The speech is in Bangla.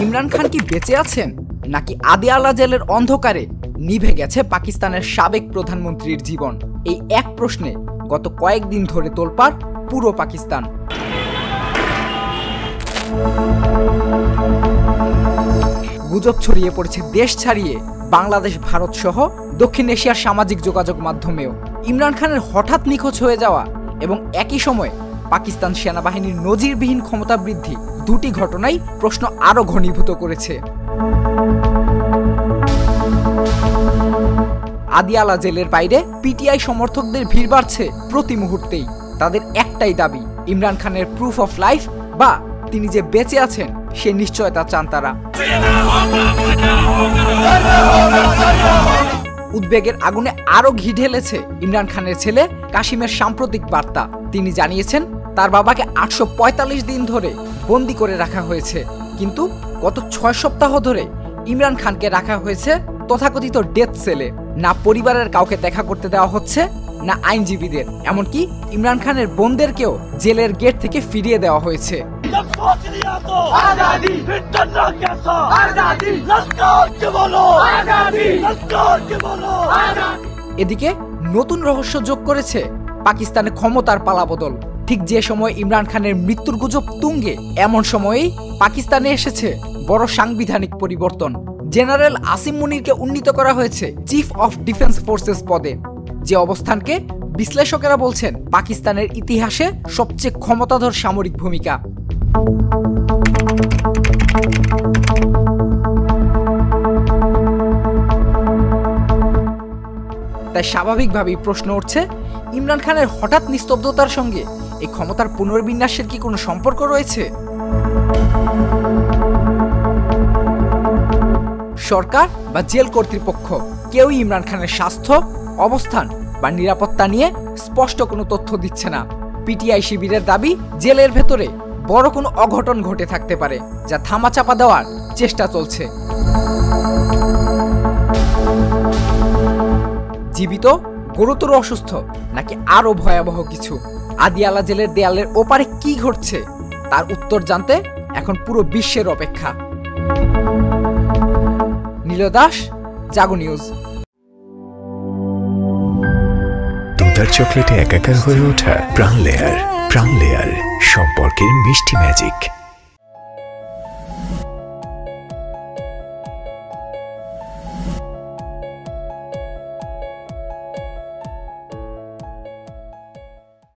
ইমরান খান কি বেঁচে আছেন, নাকি আদিয়ালা জেলের অন্ধকারে নিভে গেছে পাকিস্তানের সাবেক প্রধানমন্ত্রীর জীবন? এই এক প্রশ্নে গত কয়েকদিন ধরে তোলপাড় পুরো পাকিস্তান। গুজব ছড়িয়ে পড়েছে দেশ ছাড়িয়ে বাংলাদেশ, ভারত সহ দক্ষিণ এশিয়ার সামাজিক যোগাযোগ মাধ্যমেও। ইমরান খানের হঠাৎ নিখোঁজ হয়ে যাওয়া এবং একই সময়ে পাকিস্তান সেনাবাহিনীর নজিরবিহীন ক্ষমতা বৃদ্ধি, দুটি ঘটনাই প্রশ্ন আরও ঘনীভূত করেছে। আদিয়ালা জেলের বাইরে পিটিআই সমর্থকদের ভিড় বাড়ছে প্রতি মুহূর্তেই। তাদের একটাই দাবি, ইমরান খানের প্রুফ অফ লাইফ বা তিনি যে বেঁচে আছেন সে নিশ্চয়তা চান তারা। উদ্বেগের আগুনে আরো ঘি ঢেলেছে ইমরান খানের ছেলে কাশিমের সাম্প্রতিক বার্তা। তিনি জানিয়েছেন তার বাবাকে 845 দিন ধরে বন্দি করে রাখা হয়েছে, কিন্তু গত 6 সপ্তাহ ধরে ইমরান খানকে রাখা হয়েছে তথাকথিত ডেথ সেলে। না পরিবারের কাউকে দেখা করতে দেওয়া হচ্ছে, না আইনজীবীদের, এমনকি ইমরান খানের বোনদেরকেও জেলের গেট থেকে ফিরিয়ে দেওয়া হয়েছে। এদিকে নতুন রহস্য যোগ করেছে পাকিস্তানে ক্ষমতার পালাবদল। ঠিক যে সময় ইমরান খানের মৃত্যুর গুজব তুঙ্গে, এমন সময়েই পাকিস্তানে এসেছে বড় সাংবিধানিক পরিবর্তন। জেনারেল আসিম মুনিরকে উন্নীত করা হয়েছে চিফ অফ ডিফেন্স ফোর্সেস পদে, যে অবস্থানকে বিশ্লেষকেরা বলছেন পাকিস্তানের ইতিহাসে সবচেয়ে ক্ষমতাধর সামরিক ভূমিকা। তাই স্বাভাবিকভাবেই প্রশ্ন উঠছে, ইমরান খানের হঠাৎ নিস্তব্ধতার সঙ্গে এই ক্ষমতার পুনর্বিন্যাসের কি কোনো সম্পর্ক রয়েছে? সরকার বা জেল কর্তৃপক্ষ কেউই ইমরান খানের স্বাস্থ্য, অবস্থান বা নিরাপত্তা নিয়ে স্পষ্ট কোনো তথ্য দিচ্ছে না। পিটিআই শিবিরের দাবি, জেলের ভেতরে বড় কোনো অঘটন ঘটে থাকতে পারে, যা ধামাচাপা দেওয়ার চেষ্টা চলছে। জীবিত, গুরুতর অসুস্থ, নাকি আরো ভয়াবহ কিছু? আদিয়ালা জেলের দেয়ালের ওপারে কি ঘটছে তার উত্তর জানতে এখন পুরো বিশ্বের অপেক্ষা। নীল দাস, জাগো নিউজ। দুধার চকলেটে একাকার হয়ে ওঠা প্রাণ লেয়ার, প্রাণ লেয়ার সম্পর্কের মিষ্টি ম্যাজিক।